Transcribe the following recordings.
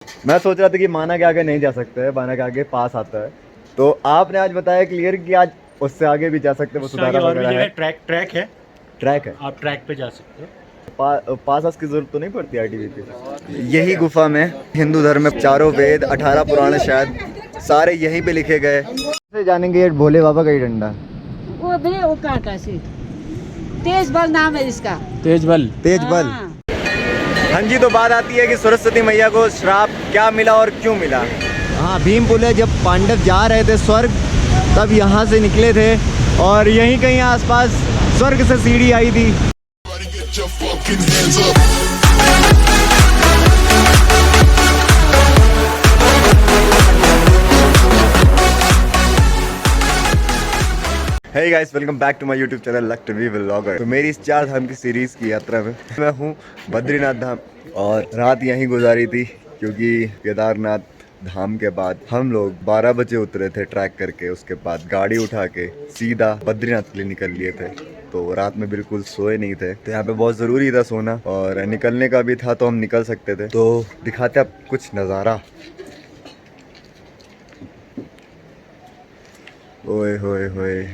मैं सोच रहा था कि माना के आगे नहीं जा सकते हैं, माना के आगे पास आता है, तो आपने आज बताया क्लियर कि आज उससे आगे भी जा सकते हैं, उससे आगे वसुधारा और भी वगैरह जगह है। ट्रैक है, ट्रैक है, आप ट्रैक पे जा सकते हो। पास की जरूरत तो नहीं पड़ती आईटीबीपी पे। यही गुफा में हिंदू धर्म में चारों वेद 18 पुराण शायद सारे यहीं पे लिखे गए। से जानेंगे ये भोले बाबा का ही डंडा, वो भी वो काका से तेज बल नाम है इसका। तेज बल। तेज बल। हाँ। हाँ जी, तो बात आती है कि सरस्वती मैया को श्राप क्या मिला और क्यों मिला। हाँ, भीम पुले जब पांडव जा रहे थे स्वर्ग, तब यहाँ से निकले थे और यहीं कहीं आसपास स्वर्ग से सीढ़ी आई थी। Hey guys, welcome back to my YouTube channel Luck to be Vlogger। तो मेरी इस 4 धाम की सीरीज़ की यात्रा में मैं हूँ बद्रीनाथ धाम और रात यहीं गुजारी थी, क्योंकि केदारनाथ धाम के बाद हम लोग 12 बजे उतरे थे ट्रैक करके। उसके बाद गाड़ी उठा के सीधा बद्रीनाथ के लिए निकल लिए थे। तो रात में बिल्कुल सोए नहीं थे, तो यहाँ पे बहुत ज़रूरी था सोना, और निकलने का भी था तो हम निकल सकते थे। तो दिखाते आप कुछ नज़ारा। ओए होए होए,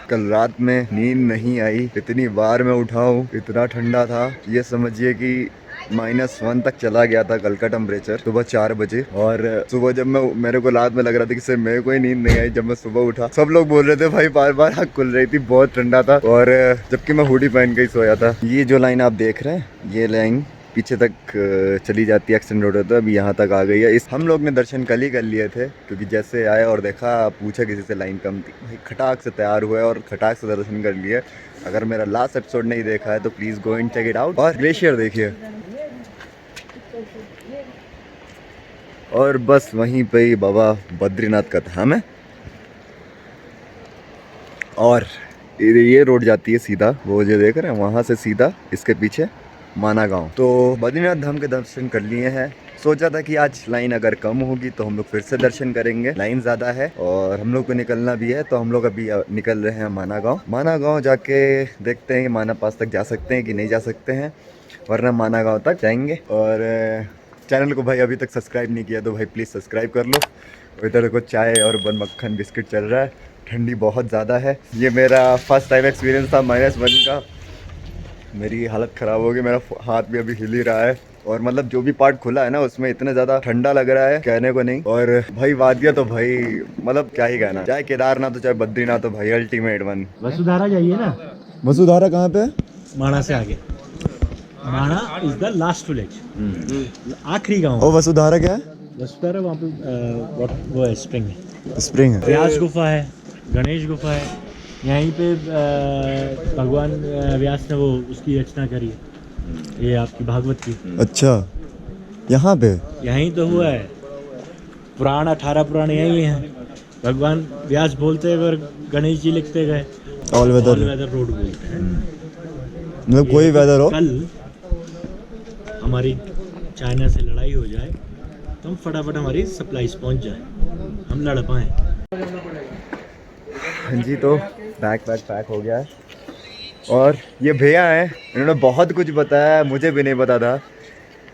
कल रात में नींद नहीं आई, इतनी बार मैं उठा हूँ, इतना ठंडा था। ये समझिए कि -1 तक चला गया था कल का टेम्परेचर सुबह 4 बजे। और सुबह जब मेरे को रात में लग रहा था कि सिर्फ मेरे को ही नींद नहीं आई, जब मैं सुबह उठा सब लोग बोल रहे थे भाई बार बार आँख खुल रही थी, बहुत ठंडा था। और जबकि मैं हुडी पहन के ही सोया था। ये जो लाइन आप देख रहे हैं, ये लाइन पीछे तक चली जाती है, एक्सटेंड रोड होता है, अभी यहाँ तक आ गई है। इस हम लोग ने दर्शन कल ही कर लिए थे, क्योंकि जैसे आए और देखा, पूछा किसी से, लाइन कम थी, भाई खटाक से तैयार हुए और खटाक से दर्शन कर लिए। अगर मेरा लास्ट एपिसोड नहीं देखा है तो please go and check it out. और ग्लेशियर देखिए, और बस वहीं पे ही बाबा बद्रीनाथ का धाम है। और ये रोड जाती है सीधा, वो जो देख रहे हैं वहाँ से सीधा इसके पीछे माना गांव। तो बद्रीनाथ धाम के दर्शन कर लिए हैं। सोचा था कि आज लाइन अगर कम होगी तो हम लोग फिर से दर्शन करेंगे, लाइन ज़्यादा है और हम लोग को निकलना भी है। तो हम लोग अभी निकल रहे हैं माना गांव। माना गांव जाके देखते हैं कि माना पास तक जा सकते हैं कि नहीं जा सकते हैं, वरना माना गांव तक जाएंगे। और चैनल को भाई अभी तक सब्सक्राइब नहीं किया तो भाई प्लीज़ सब्सक्राइब कर लो। इधर को चाय और बन मक्खन बिस्किट चल रहा है, ठंडी बहुत ज़्यादा है। ये मेरा फर्स्ट टाइम एक्सपीरियंस था -1 का। मेरी हालत ख़राब हो गई, मेरा हाथ भी अभी हिल ही रहा है। और मतलब जो भी पार्ट खुला है ना, उसमें इतना ज़्यादा ठंडा लग रहा है कहने को नहीं। और भाई वादिया तो भाई मतलब क्या ही कहना, चाहे केदारनाथ हो चाहे बद्रीनाथ हो, भाई अल्टीमेट वन। वसुधारा जाइए ना। वसुधारा कहाँ पे? माणा से आगे। माणा इज द लास्ट विलेज, आखिरी गांव। और वसुधारा क्या है? वसुधारा वहाँ पे वो है, स्प्रिंग है। स्प्रिंग है। व्यास गुफा है, गणेश गुफा है। यहीं पे भगवान व्यास ने वो उसकी रचना करी है, ये आपकी भागवत की। अच्छा, यहाँ पे यहीं तो हुआ है। पुराण 18 पुराण यहीं हैं। भगवान व्यास बोलते हुए गणेश जी लिखते गए। ऑल वेदर रोड बोलते हैं। मतलब कोई वेदर हो। कल हमारी चाइना से लड़ाई हो जाए तो हम फटाफट हमारी सप्लाईज पहुंच जाए, हम लड़ पाएँ। हाँ जी, तो पैक हो गया है। और ये भैया हैं, इन्होंने बहुत कुछ बताया, मुझे भी नहीं पता था।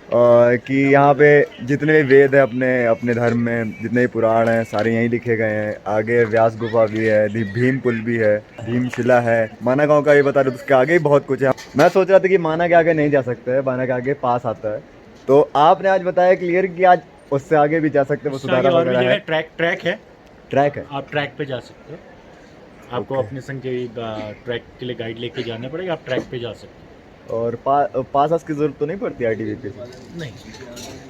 कि यहाँ पे जितने भी वेद हैं अपने धर्म में, जितने भी पुराण हैं सारे यहीं लिखे गए हैं। आगे व्यास गुफा भी है, भीम पुल भी है, भीमशिला है। माना गांव का ये बता रहे थे, उसके आगे ही बहुत कुछ है। मैं सोच रहा था कि माना के आगे नहीं जा सकते हैं, माना के आगे पास आता है। तो आपने आज बताया क्लियर कि आज उससे आगे भी जा सकते हैं, वसुधारा वगैरह है। ट्रैक है, आप ट्रैक पे जा सकते हो। आपको अपने संग के ट्रैक के लिए गाइड लेके जाना पड़ेगा, आप ट्रैक पे जा सकते हो। और पास की जरूरत तो नहीं पड़ती आईटीबीपी से? नहीं।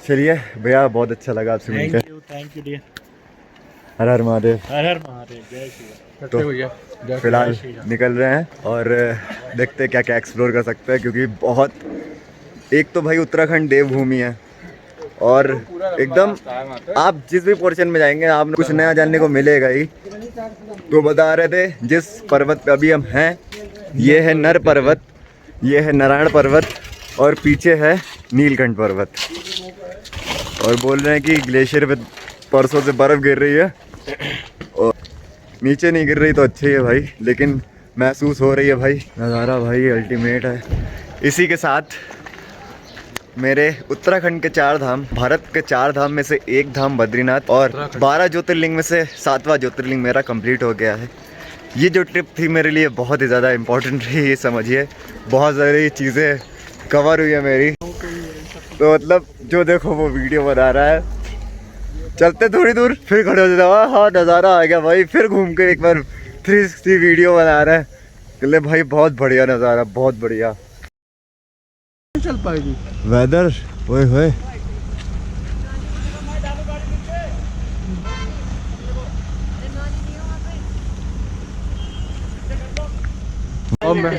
चलिए भैया, बहुत अच्छा लगा आपसे मिलकर। Thank you dear. हर हर महादेव। हर हर महादेव, जय श्री राम। तो फिलहाल निकल रहे हैं और देखते हैं क्या क्या एक्सप्लोर कर सकते हैं, क्योंकि बहुत, एक तो भाई उत्तराखंड देवभूमि है और एकदम आप जिस भी पोर्शन में जाएंगे आपको कुछ नया जानने को मिलेगा ही। तो बता रहे थे जिस पर्वत पे अभी हम हैं, ये है नर पर्वत, ये है नारायण पर्वत और पीछे है नीलकंठ पर्वत। और बोल रहे हैं कि ग्लेशियर पे परसों से बर्फ़ गिर रही है, और नीचे नहीं गिर रही तो अच्छी है भाई, लेकिन महसूस हो रही है भाई। नज़ारा भाई अल्टीमेट है। इसी के साथ मेरे उत्तराखंड के 4 धाम, भारत के 4 धाम में से एक धाम बद्रीनाथ, और 12 ज्योतिर्लिंग में से 7वां ज्योतिर्लिंग मेरा कंप्लीट हो गया है। ये जो ट्रिप थी मेरे लिए बहुत ही ज़्यादा इम्पोर्टेंट रही, ये समझिए। बहुत सारी चीज़ें कवर हुई है मेरी, तो मतलब जो देखो वो वीडियो बना रहा है, चलते थोड़ी दूर फिर खड़े हो जाते, हाँ नज़ारा आ गया भाई, फिर घूम के एक बार 360 वीडियो बना रहा है। चले भाई बहुत बढ़िया नज़ारा, बहुत बढ़िया। चल पाएगी वेदर ओए होए।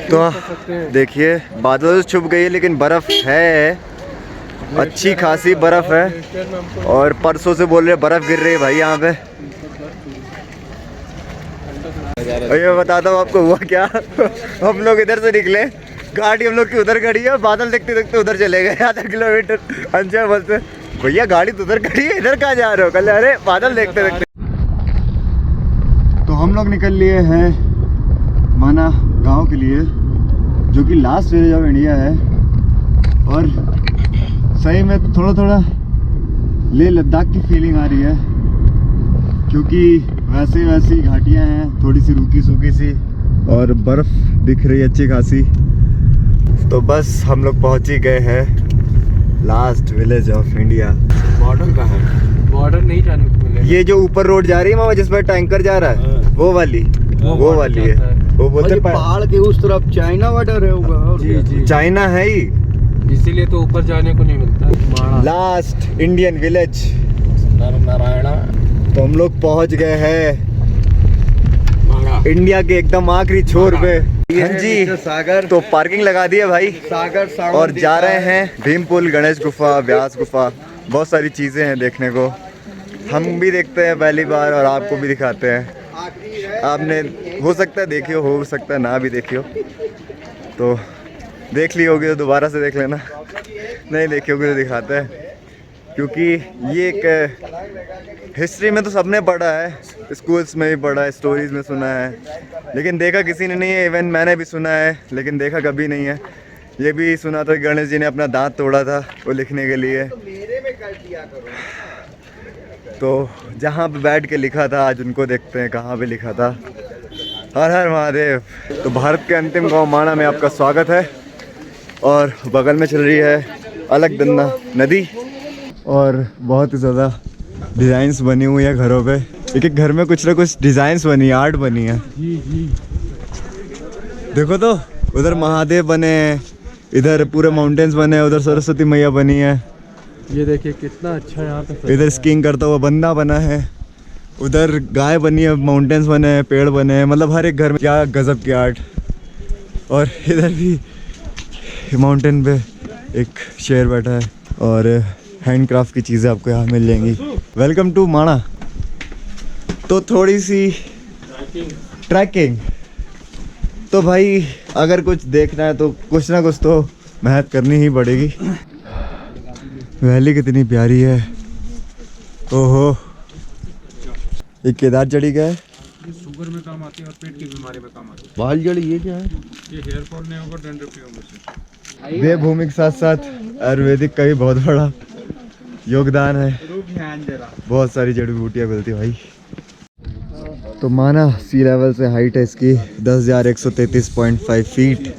तो देखिए बादल छुप गई है, लेकिन बर्फ है, अच्छी खासी बर्फ है। और परसों से बोल रहे बर्फ गिर रही है भाई यहाँ पे। और ये बताता हूँ आपको हुआ क्या। हम लोग इधर से निकले, गाड़ी हम लोग की उधर खड़ी है, बादल देखते देखते उधर चले गए आधा किलोमीटर। अंशा बोलते भैया गाड़ी तो उधर खड़ी है, इधर कहाँ जा रहे हो? कल अरे बादल देखते देखते। तो हम लोग निकल लिए हैं माना गांव के लिए, जो कि लास्ट विलेज ऑफ इंडिया है। और सही में थोड़ा थोड़ा लेह लद्दाख की फीलिंग आ रही है, क्योंकि वैसे वैसी घाटियाँ हैं, थोड़ी सी रूखी सूखी सी, और बर्फ़ दिख रही है अच्छी खासी। तो बस हम लोग पहुंच ही गए हैं last village of India. Border कहाँ है? बॉर्डर नहीं जाने को मिलेगा। ये जो ऊपर रोड जा रही है मामा, जिस पर टैंकर जा रहा है, वो वाली है। वो बोलते हैं पहाड़ के उस तरफ चाइना बॉर्डर है होगा। जी जी, चाइना है ही, इसीलिए तो ऊपर जाने को नहीं मिलता। Last Indian village Narayana. तो हम लोग पहुंच गए हैं इंडिया के एकदम आखिरी छोर पे। हाँ जी, सागर। तो पार्किंग लगा दी है भाई, सागर और जा रहे हैं भीमपुल, गणेश गुफा, व्यास गुफा, बहुत सारी चीज़ें हैं देखने को। हम भी देखते हैं पहली बार और आपको भी दिखाते हैं। आपने हो सकता है देखियो, हो सकता है ना भी देखियो, तो देख ली होगी तो दोबारा से देख लेना, नहीं देखी होगी तो दिखाते हैं। क्योंकि ये एक हिस्ट्री में तो सबने पढ़ा है, स्कूल्स में भी पढ़ा है, स्टोरीज में सुना है, लेकिन देखा किसी ने नहीं है। इवन मैंने भी सुना है, लेकिन देखा कभी नहीं है। ये भी सुना था कि गणेश जी ने अपना दांत तोड़ा था वो लिखने के लिए। तो जहाँ पे बैठ के लिखा था, आज उनको देखते हैं कहाँ पे लिखा था। हर हर महादेव। तो भारत के अंतिम गांव माणा में आपका स्वागत है। और बगल में चल रही है अलकनंदा नदी, और बहुत ही ज़्यादा डिज़ाइंस बनी हुई है घरों पे। एक एक घर में कुछ ना कुछ डिज़ाइंस बनी है, आर्ट बनी है। जी जी, देखो तो उधर महादेव बने हैं, इधर पूरे माउंटेन्स बने हैं, उधर सरस्वती मैया बनी है। ये देखिए कितना अच्छा यहाँ पे। इधर स्कीइंग करता हुआ बंदा बना है, उधर गाय बनी है, माउंटेन्स बने हैं, पेड़ बने हैं, मतलब हर एक घर में क्या गजब की आर्ट। और इधर भी माउंटेन पे एक शेर बैठा है, और हैंडक्राफ्ट की चीज़ें आपको यहाँ मिल जाएंगी। वेलकम टू माणा। तो थोड़ी सी ट्रैकिंग, तो भाई अगर कुछ देखना है तो कुछ ना कुछ तो मेहनत करनी ही पड़ेगी। वैली कितनी प्यारी है, ओहो। ये केदार चढ़ी गया है, शुगर में काम आती है और पेट की बीमारी में काम आती है। बाल जड़ी ये क्या है? ये हेयर फॉल नहीं होगा, डैंड्रफ नहीं होगा इससे। देवभूमि के साथ साथ आयुर्वेदिक का भी बहुत बड़ा योगदान है, बहुत सारी जड़ी बूटियाँ मिलती भाई। तो माना सी लेवल से हाइट है इसकी 10,133.5 फीट।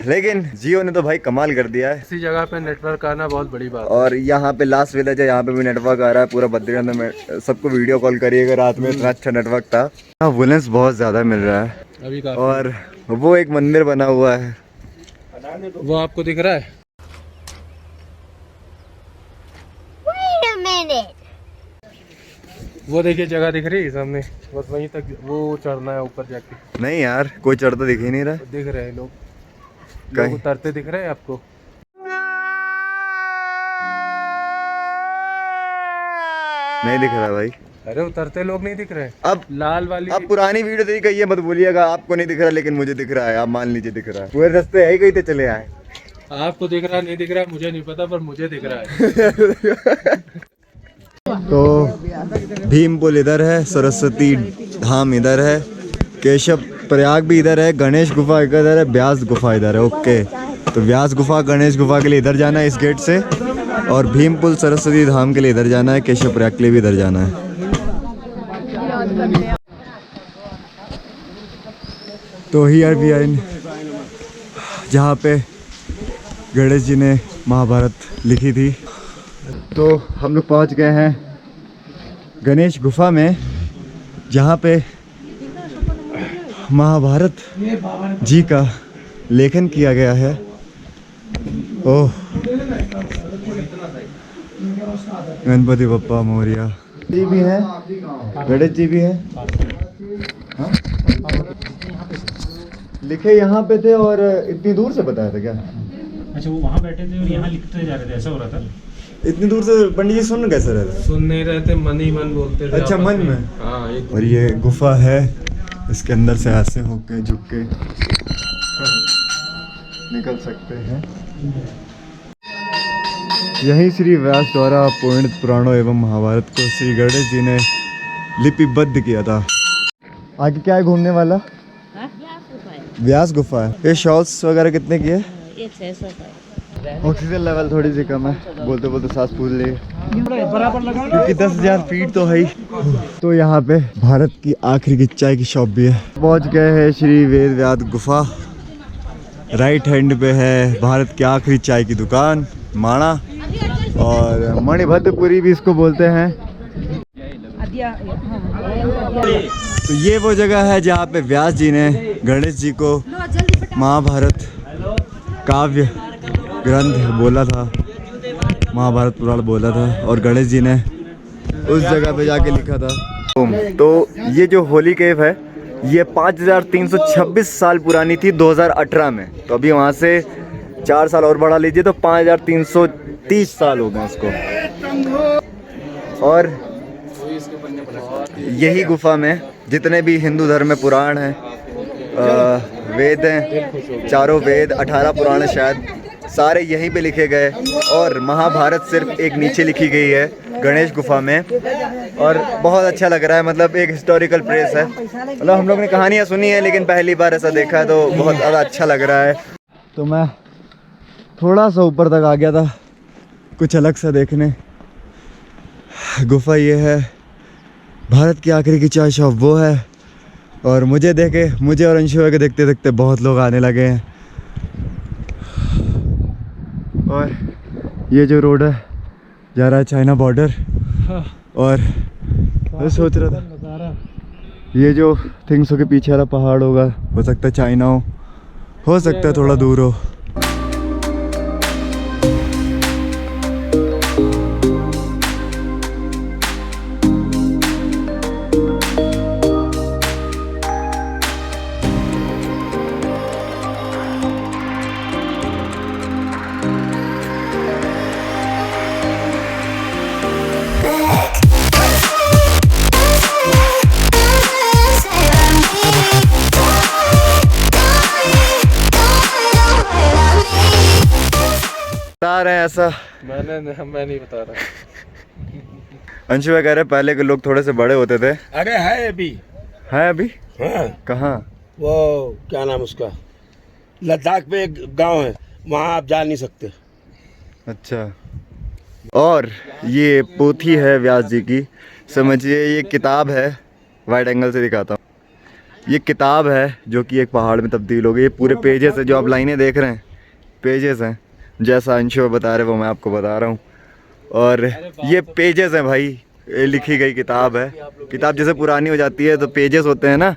लेकिन जियो ने तो भाई कमाल कर दिया है, इसी जगह पे नेटवर्क आना बहुत बड़ी बात है। और यहाँ पे लास्ट विलेज है, यहाँ पे भी नेटवर्क आ रहा है पूरा बद्रीनाथ में। सबको वीडियो कॉल करिएगा, रात में इतना अच्छा नेटवर्क था। यहाँ वुलेंस बहुत ज़्यादा मिल रहा है, अभी का। और वो एक मंदिर बना हुआ है, वो आपको दिख रहा है? वो देखिए जगह दिख रही है सामने, बस वहीं तक वो चढ़ना है ऊपर जाके। नहीं यार कोई चढ़ता दिख ही नहीं रहा। दिख रहे हैं लोग कहीं उतरते दिख रहे हैं आपको? नहीं दिख रहा भाई। अरे उतरते लोग नहीं दिख रहे। अब लाल वाली अब पुरानी वीडियो देखी गई है, मत बोलिएगा आपको नहीं दिख रहा, लेकिन मुझे दिख रहा है। आप मान लीजिए दिख रहा है, पूरे रास्ते यही कहीं तो चले आए। आपको दिख रहा नहीं दिख रहा मुझे नहीं पता, पर मुझे दिख रहा है। तो भीम पुल इधर है, सरस्वती धाम इधर है, केशव प्रयाग भी इधर है, गणेश गुफा इधर है, व्यास गुफा इधर है। ओके, तो व्यास गुफा गणेश गुफा के लिए इधर जाना है इस गेट से, और भीम पुल सरस्वती धाम के लिए इधर जाना है, केशव प्रयाग के लिए भी इधर जाना है। तो हियर वी आर इन, जहाँ पे गणेश जी ने महाभारत लिखी थी। तो हम लोग पहुँच गए हैं गणेश गुफा में, जहाँ पे महाभारत जी का लेखन किया गया है। ओह, गणपति बप्पा मोरिया जी भी है, गणेश जी भी है। हाँ? लिखे यहाँ पे थे और इतनी दूर से बताया था क्या? अच्छा, वो वहाँ बैठे थे और यहाँ लिखते जा रहे थे, ऐसा हो रहा था। इतनी दूर से पंडित जी सुन कैसे रहे थे? सुन नहीं रहे थे, मन ही मन बोलते थे। अच्छा, मन में। हाँ, और ये गुफा है, इसके अंदर से ऐसे होके झुक के निकल सकते हैं। यही श्री व्यास द्वारा पुराण पुराणों एवं महाभारत को श्री गणेश जी ने लिपिबद्ध किया था। आगे क्या है घूमने वाला? व्यास गुफा है। ये शॉल्स वगैरह कितने की है? ये 600 का है। ऑक्सीजन लेवल थोड़ी सी कम है, बोलते बोलते सांस फूल ली, क्योंकि 10,000 फीट तो है ही। तो यहाँ पे भारत की आखिरी की चाय की शॉप भी है। पहुँच गए हैं श्री वेद व्यास गुफा। राइट हैंड पे है भारत की आखिरी चाय की दुकान माणा, और मणिभद्रपुरी भी इसको बोलते हैं। तो ये वो जगह है जहाँ पे व्यास जी ने गणेश जी को महाभारत काव्य ग्रंथ बोला था, महाभारत पुराण बोला था, और गणेश जी ने उस जगह पे जाके लिखा था। तो ये जो होली केव है, ये 5326 साल पुरानी थी 2018 में। तो अभी वहाँ से 4 साल और बढ़ा लीजिए तो 5330 साल हो गए इसको। और यही गुफा में जितने भी हिंदू धर्म में पुराण हैं, वेद हैं, चारों वेद, 18 पुराण हैं शायद, सारे यहीं पे लिखे गए। और महाभारत सिर्फ एक नीचे लिखी गई है गणेश गुफा में, और बहुत अच्छा लग रहा है। मतलब एक हिस्टोरिकल प्लेस है। मतलब हम लोग ने कहानियाँ सुनी है, लेकिन पहली बार ऐसा देखा है, तो बहुत ज़्यादा अच्छा लग रहा है। तो मैं थोड़ा सा ऊपर तक आ गया था कुछ अलग सा देखने। गुफा ये है, भारत की आखिरी की चाय शॉप वो है, और मुझे और अंशु के देखते देखते बहुत लोग आने लगे हैं। और ये जो रोड है जा रहा है चाइना बॉर्डर। और मैं सोच रहा था ये जो थिंग्सों के पीछे वाला पहाड़ होगा, हो सकता है चाइना हो सकता है थोड़ा दूर हो। बता रहे हैं ऐसा, मैं नहीं बता रहा। अंशु कह रहे पहले के लोग थोड़े से बड़े होते थे। अरे है अभी, है अभी? हाँ, कहाँ? वो क्या नाम उसका, लद्दाख पे एक गांव है, वहाँ आप जा नहीं सकते। अच्छा। और ये पोथी है व्यास जी की, समझिए ये किताब है, वाइड एंगल से दिखाता हूँ। ये किताब है जो कि एक पहाड़ में तब्दील हो गई। ये पूरे पेजेस है, जो आप लाइनें देख रहे हैं पेजेस हैं, जैसा अंशु बता रहे वो मैं आपको बता रहा हूँ। और ये पेजेस हैं भाई, ये लिखी गई किताब है। किताब जैसे पुरानी हो जाती है तो पेजेस होते हैं ना,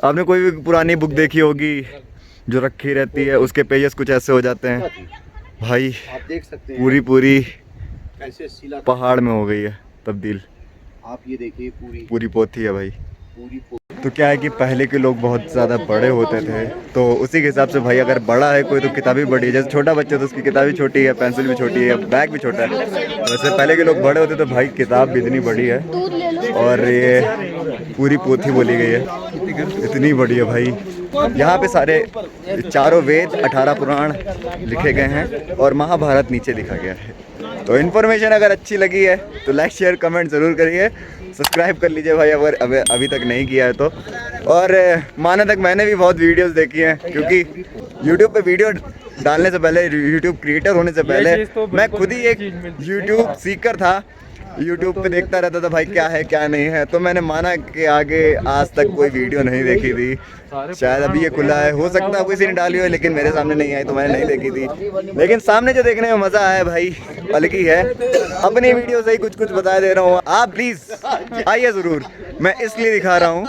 आपने कोई भी पुरानी बुक देखी होगी जो रखी रहती है, उसके पेजेस कुछ ऐसे हो जाते हैं भाई। आप देख सकते हैं पूरी कैसे शिला पहाड़ में हो गई है तब्दील। आप ये देखिए पूरी पोथी है भाई। पूरी तो क्या है कि पहले के लोग बहुत ज़्यादा बड़े होते थे, तो उसी के हिसाब से भाई अगर बड़ा है कोई तो किताब भी बड़ी है। जैसे छोटा बच्चा तो उसकी किताब भी छोटी है, पेंसिल भी छोटी है, बैग भी छोटा है। वैसे पहले के लोग बड़े होते तो भाई किताब भी इतनी बड़ी है। और ये पूरी पोथी बोली गई है, इतनी बढ़िया भाई। यहाँ पे सारे चारों वेद 18 पुराण लिखे गए हैं और महाभारत नीचे लिखा गया है। तो इन्फॉर्मेशन अगर अच्छी लगी है तो लाइक शेयर कमेंट ज़रूर करिए, सब्सक्राइब कर लीजिए भाई अगर अभी तक नहीं किया है तो। और माना तक मैंने भी बहुत वीडियोस देखी हैं, क्योंकि यूट्यूब पे वीडियो डालने से पहले, यूट्यूब क्रिएटर होने से पहले मैं खुद ही एक यूट्यूब सीकर था। यूट्यूब पे देखता रहता था भाई क्या है क्या नहीं है, तो मैंने माना कि आगे आज तक कोई वीडियो नहीं देखी थी। शायद अभी ये खुला है, हो सकता है किसी ने डाली हो, लेकिन मेरे सामने नहीं आई तो मैंने नहीं देखी थी। लेकिन सामने जो देखने में मज़ा आया भाई अलग ही है। अपनी वीडियो से ही कुछ कुछ बता दे रहा हूँ, आप प्लीज़ आइए ज़रूर। मैं इसलिए दिखा रहा हूँ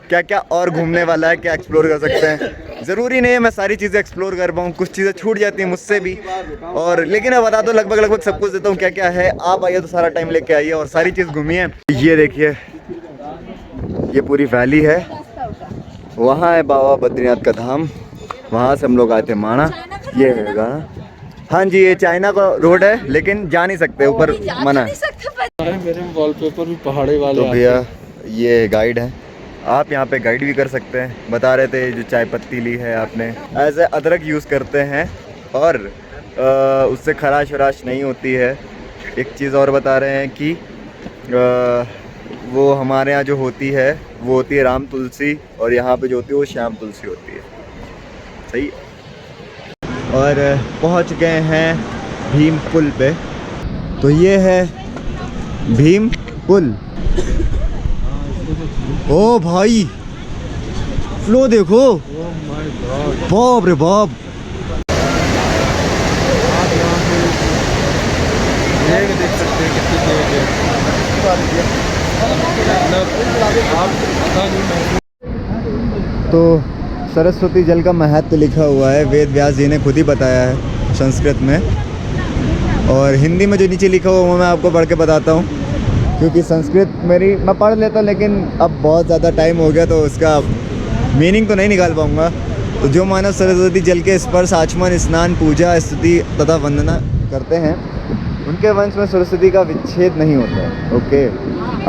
क्या क्या और घूमने वाला है, क्या एक्सप्लोर कर सकते हैं। ज़रूरी नहीं है मैं सारी चीज़ें एक्सप्लोर कर पाऊँ, कुछ चीज़ें छूट जाती हैं मुझसे भी। और लेकिन मैं बता दो लगभग सब कुछ देता हूँ क्या क्या है। आप आइए तो सारा टाइम लेके आइए और सारी चीज़ घूमिए। ये देखिए ये पूरी वैली है, वहाँ है बाबा बद्रीनाथ का धाम, वहाँ से हम लोग आए थे माना। ये है गाना, हाँ जी ये चाइना का रोड है लेकिन जा नहीं सकते, ऊपर मना है। मेरे वॉलपेपर भी पहाड़े वाले तो भैया ये गाइड है, आप यहाँ पे गाइड भी कर सकते हैं। बता रहे थे जो चाय पत्ती ली है आपने, एज ए अदरक यूज़ करते हैं और उससे खराश वराश नहीं होती है। एक चीज़ और बता रहे हैं कि वो हमारे यहाँ जो होती है वो होती है राम तुलसी, और यहाँ पे जो होती है वो श्याम तुलसी होती है। सही है। और पहुँच गए हैं भीम पुल पे। तो ये है भीम पुल। ओ भाई फ्लो देखो, बाप रे बाप। देख सकते हैं कितनी तेज है। तो सरस्वती जल का महत्व लिखा हुआ है, वेद व्यास जी ने खुद ही बताया है संस्कृत में, और हिंदी में जो नीचे लिखा हुआ वो मैं आपको पढ़ के बताता हूँ, क्योंकि संस्कृत मेरी मैं पढ़ लेता लेकिन अब बहुत ज़्यादा टाइम हो गया तो उसका मीनिंग तो नहीं निकाल पाऊँगा। तो जो मानव सरस्वती जल के स्पर्श आचमन स्नान पूजा स्तुति तथा वंदना करते हैं उनके वंश में सरस्वती का विच्छेद नहीं होता है। ओके,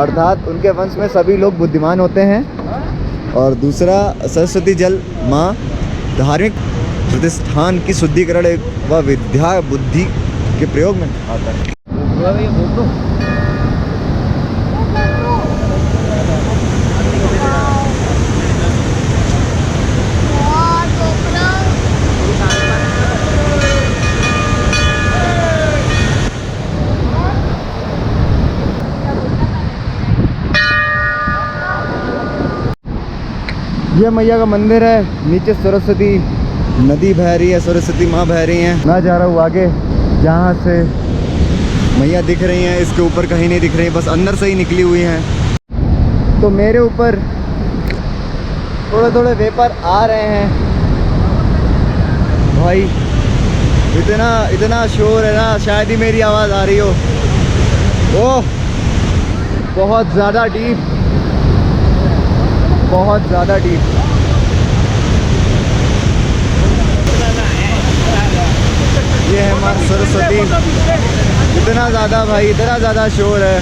अर्थात उनके वंश में सभी लोग बुद्धिमान होते हैं। और दूसरा, सरस्वती जल माँ धार्मिक प्रतिष्ठान की शुद्धिकरण व विद्या बुद्धि के प्रयोग में आता है। ये मैया का मंदिर है, नीचे सरस्वती नदी बह रही है, सरस्वती माँ बह रही हैं। मैं जा रहा हूँ आगे, जहाँ से मैया दिख रही हैं इसके ऊपर कहीं नहीं दिख रही, बस अंदर से ही निकली हुई हैं। तो मेरे ऊपर थोड़े थोड़े वेपर आ रहे हैं भाई, इतना शोर है ना, शायद ही मेरी आवाज़ आ रही हो। ओह बहुत ज़्यादा डीप, बहुत ज़्यादा डीप। ये है माँ सरस्वती। इतना ज़्यादा भाई, इतना ज़्यादा शोर है,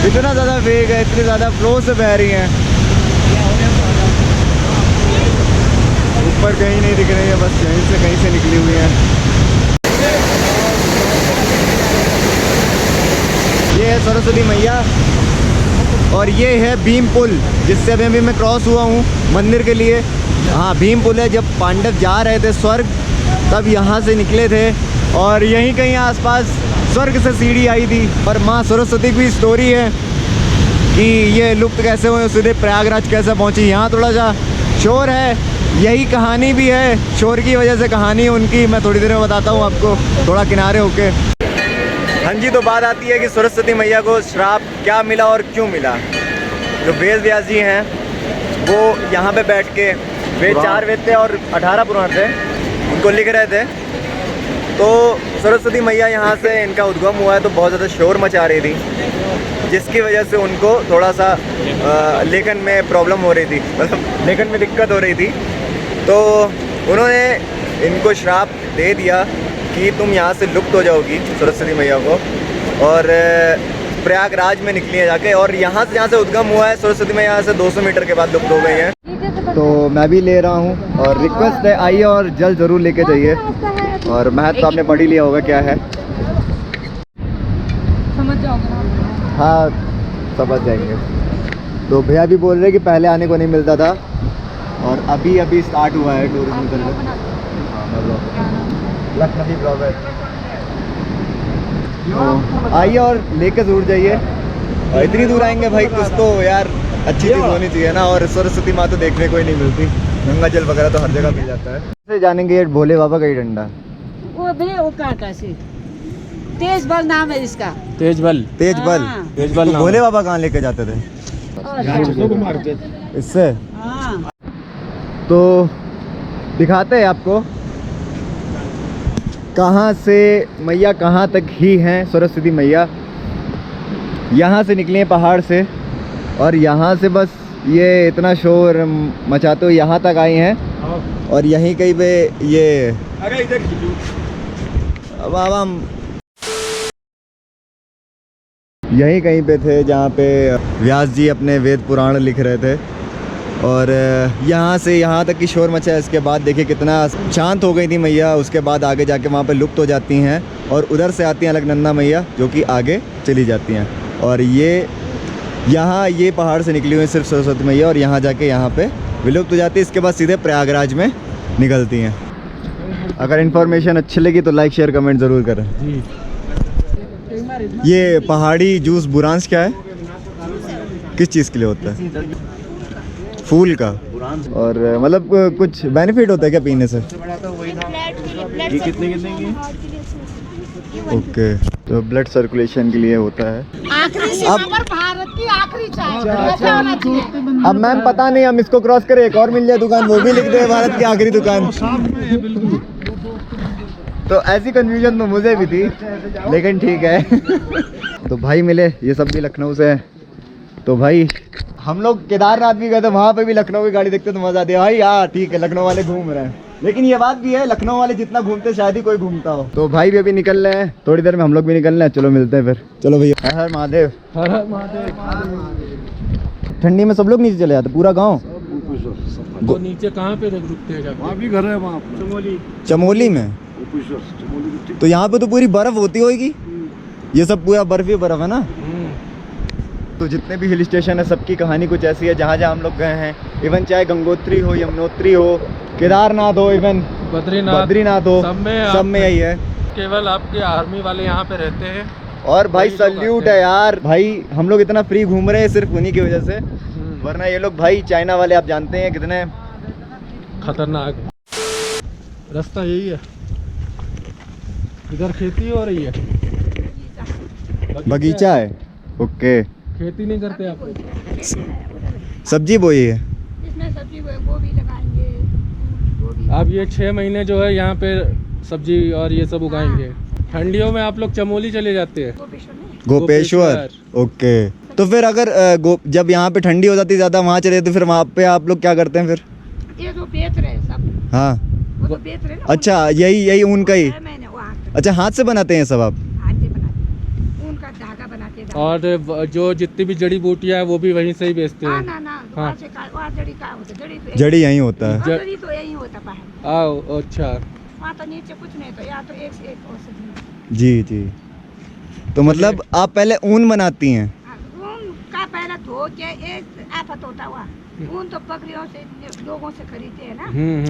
इतना ज़्यादा वेग है, इतनी ज़्यादा फ्लो से बह रही हैं। ऊपर कहीं नहीं दिख रही है, बस यहीं से कहीं से निकली हुई हैं। ये है सरस्वती मैया और ये है भीम पुल, जिससे अभी मैं क्रॉस हुआ हूँ मंदिर के लिए। हाँ भीम पुल है, जब पांडव जा रहे थे स्वर्ग तब यहाँ से निकले थे, और यहीं कहीं आसपास स्वर्ग से सीढ़ी आई थी। और माँ सरस्वती की स्टोरी है कि ये लुप्त कैसे हुए, सीधे प्रयागराज कैसे पहुँची। यहाँ थोड़ा सा शोर है, यही कहानी भी है, शोर की वजह से कहानी है उनकी, मैं थोड़ी देर में बताता हूँ आपको, थोड़ा किनारे होके। हाँ जी, तो बात आती है कि सरस्वती मैया को श्राप क्या मिला और क्यों मिला। जो वेद व्यास जी हैं वो यहाँ पे बैठ के वेद 4 वेद थे और 18 पुराण थे, उनको लिख रहे थे। तो सरस्वती मैया यहाँ से इनका उद्गम हुआ है, तो बहुत ज़्यादा शोर मचा रही थी, जिसकी वजह से उनको थोड़ा सा लेखन में प्रॉब्लम हो रही थी, मतलब लेखन में दिक्कत हो रही थी। तो उन्होंने इनको श्राप दे दिया कि तुम यहाँ से लुप्त हो जाओगी, सरस्वती मैया को, और प्रयागराज में निकली है जाके, और यहाँ से जहाँ से उद्गम हुआ है सरस्वती में, यहाँ से 200 मीटर के बाद लुप्त हो गई है। तो मैं भी ले रहा हूँ और रिक्वेस्ट है आइए और जल ज़रूर लेके जाइए। और महत्व तो आपने पढ़ ही लिया होगा क्या है, समझ जाओगे ना। हाँ समझ जाएंगे। तो भैया भी बोल रहे हैं कि पहले आने को नहीं मिलता था और अभी अभी स्टार्ट हुआ है टूरिज्म सर्विस। लखनवी ब्लॉगर, तो आइए और लेके ज़रूर जाइए। और इतनी दूर आएंगे भाई, कुछ तो यार अच्छी चीज़ होनी चाहिए ना। और सरस्वती माँ तो देखने को ही नहीं मिलती, गंगा जल वगैरह तो हर जगह मिल जाता है। से जानेंगे ये भोले बाबा का ही डंडा, वो भैया वो काका से तेज बल नाम है इसका। तेज बल। तेज बल। हाँ। तेज बल तो नाम भोले है। बाबा कहाँ लेके जाते थे इससे? हाँ। तो दिखाते हैं आपको कहाँ से मैया कहाँ तक ही हैं सरस्वती मैया। यहाँ से निकली हैं पहाड़ से और यहाँ से बस ये इतना शोर मचाते हुए यहाँ तक आई हैं। और यहीं कहीं पे ये अब हम यहीं कहीं पे थे जहाँ पे व्यास जी अपने वेद पुराण लिख रहे थे। और यहाँ से यहाँ तक की शोर मचा है। इसके बाद देखिए कितना शांत हो गई थी मैया। उसके बाद आगे जाके वहाँ पे लुप्त हो जाती हैं और उधर से आती हैं अलकनंदा मैया जो कि आगे चली जाती हैं। और ये यहाँ ये पहाड़ से निकली हुई सिर्फ सरस्वती मैया और यहाँ जाके यहाँ पे विलुप्त हो जाती है। इसके बाद सीधे प्रयागराज में निकलती हैं। अगर इन्फॉर्मेशन अच्छी लगी तो लाइक शेयर कमेंट ज़रूर करें। जी। ये पहाड़ी जूस बुरांस क्या है, किस चीज़ के लिए होता है? फूल का। और मतलब कुछ बेनिफिट होता है क्या पीने से? ये कितने की? ओके, तो ब्लड सर्कुलेशन के लिए होता है। आखिरी सीमा पर भारत की आखिरी चाय ऐसा होना चाहिए। अब मैम पता नहीं, हम इसको क्रॉस करें एक और मिल जाए दुकान, वो भी लिख दे भारत की आखिरी दुकान। तो ऐसी कंफ्यूजन तो मुझे भी थी, लेकिन ठीक है। तो भाई मिले, ये सब भी लखनऊ से हैं। तो भाई हम लोग केदारनाथ भी गए थे, वहाँ पे भी लखनऊ की गाड़ी देखते तो मज़ा आती है भाई। हाँ ठीक है, लखनऊ वाले घूम रहे हैं, लेकिन ये बात भी है लखनऊ वाले जितना घूमते शायद ही कोई घूमता हो। तो भाई भी अभी निकल रहे हैं, थोड़ी देर में हम लोग भी निकल रहे हैं। चलो मिलते हैं फिर। चलो भैया, हर हर महादेव। हर हर महादेव। ठंडी में सब लोग नीचे चले जाते, पूरा गाँव। तो नीचे कहाँ पे रुकते हैं जाके? वहाँ भी घर है, वहाँ चमोली में। तो यहाँ पे तो पूरी बर्फ होती होगी, ये सब पूरा बर्फ ही बर्फ है ना। तो जितने भी हिल स्टेशन है सबकी कहानी कुछ ऐसी है। जहाँ जहाँ हम लोग गए हैं, इवन चाहे गंगोत्री हो, यमुनोत्री हो, केदारनाथ हो, इवन बद्रीनाथ हो, सब में यही है। केवल आपके आर्मी वाले यहाँ पे रहते हैं। और भाई सल्यूट है यार, भाई हम लोग इतना फ्री घूम रहे हैं सिर्फ उन्हीं की वजह से, वरना ये लोग भाई चाइना वाले आप जानते हैं कितने खतरनाक। रास्ता यही है, इधर खेती हो रही है, बगीचा है। ओके, खेती नहीं करते आप? सब्जी बोई है। इसमें सब्जी गोभी लगाएंगे। आप ये 6 महीने जो है यहाँ पे सब्जी और ये सब उगाएंगे। ठंडियों में आप लोग चमोली चले जाते हैं? गोपेश्वर। ओके, तो फिर अगर जब यहाँ पे ठंडी हो जाती है ज़्यादा, वहाँ चले तो फिर वहाँ पे आप लोग क्या करते हैं फिर? ये जो बेच रहे हैं सब, हाँ वो तो बेच रहे हैं ना। अच्छा, यही ऊन का ही। 6 महीने वहाँ अच्छा, हाथ से बनाते हैं सब आप? हाथ से बनाते हैं, ऊन का धागा बनाते हैं। और जो जितनी भी जड़ी बूटियाँ है वो भी वहीं से ही बेचते हाँ हैं? ना ना, हाँ। वहाँ से वहाँ जड़ी का होता है, जड़ी तो जड़ी यहीं होता है। हाँ, जड़ी तो यही होता बाहर। आओ, अच्छा। वहाँ तो नीचे कुछ नहीं, तो यहाँ तो एक से एक औषधि। जी जी। तो मतलब आप पहले ऊन बनाती हैं? हाँ, ऊन का पहले धो के एक आफत होता हुआ, ऊन तो बकरियों से लोगों से खरीदते हैं ना।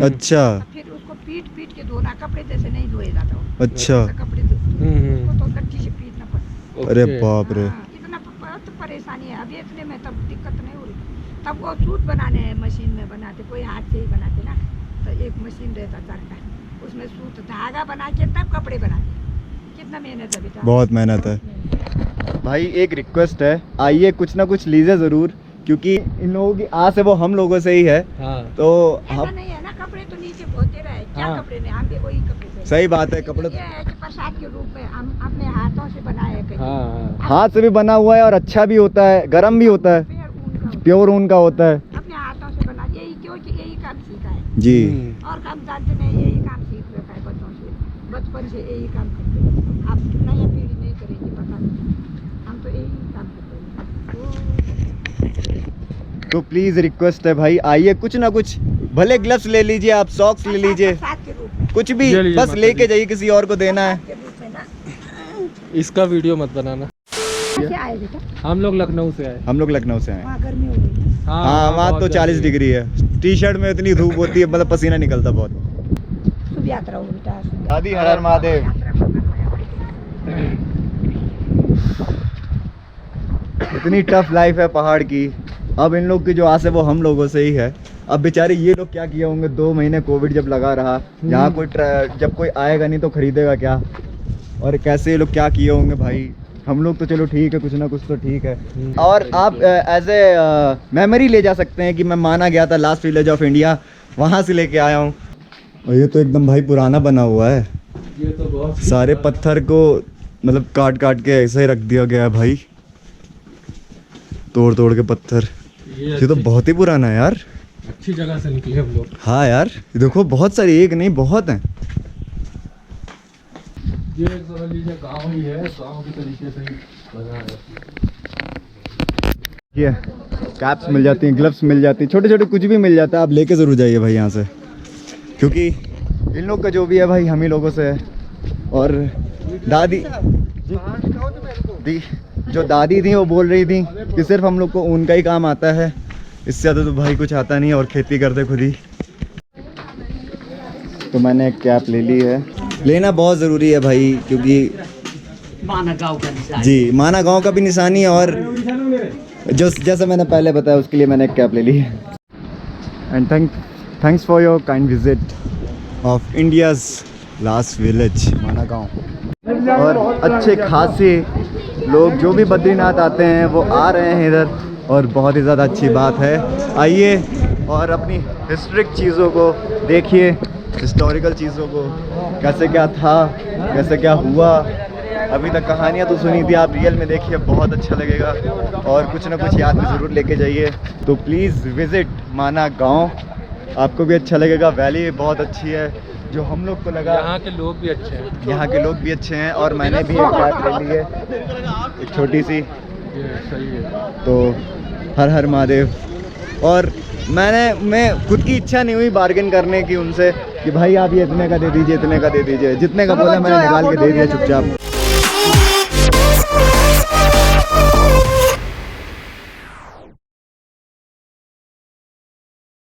अच्छा फिर उसको पीट पीट के धोना, कपड़े जैसे नहीं धोए जाता वो। अच्छा। ऐसे कपड़े उसको तो गट्टी से पीटना पड़ता। अरे ओके। बाप रे। हाँ, इतना बहुत परेशानी है। अभी इतने में तब दिक्कत नहीं हो रही। तब वो सूट बनाने हैं मशीन में बनाते, कोई हाथ से ही बनाते ना, तो एक मशीन रहता चरखा, उसमें सूट धागा बना के तब कपड़े बनाते। कितना मेहनत है बेटा, बहुत मेहनत है भाई। एक रिक्वेस्ट है, आइए कुछ ना कुछ लीजिए ज़रूर, क्योंकि इन लोगों की आस है वो हम लोगों से ही है। हाँ। तो ऐसा हम, नहीं है ना, कपड़े तो नीचे धोते रहे, क्या हाँ। कपड़े नहीं, हम भी वही कपड़े से। सही बात है, कपड़े ये है कि प्रसाद के रूप में हम अपने हाथों से बनाए हैं कहीं। हाँ। हाथ से भी बना हुआ है और अच्छा भी होता है, गर्म भी होता है, पेड़ ऊन का होता प्योर ऊन का होता है। है। अपने हाथों से बना, यही क्योंकि यही काम सीखा है, जी। और काम जानते नहीं, यही काम सीख रखा है बच्चों से, बचपन से यही काम करते हैं। आप नई पीढ़ी नहीं करेगी, पता नहीं, हम तो यही तो प्लीज़ रिक्वेस्ट है भाई, आइए, कुछ ना कुछ, भले ग्लव्स ले लीजिए आप, सॉक्स ले लीजिए, प्रसाद के रूप में, कुछ भी, ये लीजिए बस माता लेके जी। जाइए, किसी और को देना है। के रूप में ना। इसका वीडियो मत बनाना। कैसे आए बेटा? हम लोग लखनऊ से आए। हम लोग लखनऊ से आए। वहाँ गर्मी हो रही है। हाँ, वहाँ तो बहुत 40 गर्मी है। डिग्री है, टी शर्ट में इतनी धूप होती है, मतलब पसीना निकलता बहुत। शुभ यात्रा हो बेटा, शुभ दादी हर हर महादेव। यात्रा। इतनी टफ लाइफ है पहाड़ की। अब इन लोग की जो आस है वो हम लोगों से ही है। अब बेचारे ये लोग क्या किए होंगे, 2 महीने कोविड जब लगा रहा, यहाँ कोई जब कोई आएगा नहीं तो खरीदेगा क्या, और कैसे ये लोग क्या किए होंगे भाई। हम लोग तो चलो ठीक है, कुछ ना कुछ तो ठीक है। और आप एज ए मेमोरी ले जा सकते हैं कि मैं माना गया था लास्ट विलेज ऑफ इंडिया, वहाँ से लेके आया हूँ। और ये तो एकदम भाई पुराना बना हुआ है, ये तो बहुत सारे पत्थर को मतलब काट काट के ऐसे ही रख दिया गया है भाई, तोड़ तोड़ के पत्थर। ये तो बहुत ही पुराना है यार। अच्छी जगह से निकले हम लोग। हाँ यार, ये देखो बहुत सारी, एक नहीं बहुत हैं। ये समझ लीजिए गाँव ही है, गाँव के तरीके से ही बना है। ये कैप्स मिल जाती हैं, ग्लव्स मिल जाती हैं, छोटे छोटे कुछ भी मिल जाता है, आप लेके ज़रूर जाइए भाई यहाँ से, क्योंकि इन लोग का जो भी है भाई हम ही लोगों से है। और दादी जो दादी थी वो बोल रही थी कि सिर्फ हम लोग को ऊन का ही काम आता है, इससे ज़्यादा तो भाई कुछ आता नहीं, और खेती करते खुद ही। तो मैंने एक कैप ले ली है, लेना बहुत ज़रूरी है भाई, क्योंकि माना गाँव का निशान। जी माना गांव का भी निशानी है, और जो जैसा मैंने पहले बताया उसके लिए मैंने एक कैप ले ली है। And thanks for your kind visit of India's last village माना गांव। और अच्छे खासे लोग जो भी बद्रीनाथ आते हैं वो आ रहे हैं इधर, और बहुत ही ज़्यादा अच्छी बात है। आइए और अपनी हिस्ट्रिक चीज़ों को देखिए, हिस्टोरिकल चीज़ों को, कैसे क्या था, कैसे क्या हुआ। अभी तक कहानियाँ तो सुनी थी, आप रियल में देखिए, बहुत अच्छा लगेगा, और कुछ ना कुछ याद में ज़रूर लेके जाइए। तो प्लीज़ विज़िट माना गांव, आपको भी अच्छा लगेगा। वैली बहुत अच्छी है, जो हम लोग को लगा। यहाँ के लोग भी अच्छे हैं। यहाँ के लोग भी अच्छे हैं, और मैंने भी एक कैप ले ली है, एक छोटी सी। ये सही है। तो हर हर महादेव। और मैं खुद की इच्छा नहीं हुई बार्गेन करने की उनसे कि भाई आप ये इतने का दे दीजिए, इतने का दे दीजिए। जितने का बोला मैंने निकाल के दे दिया चुपचाप।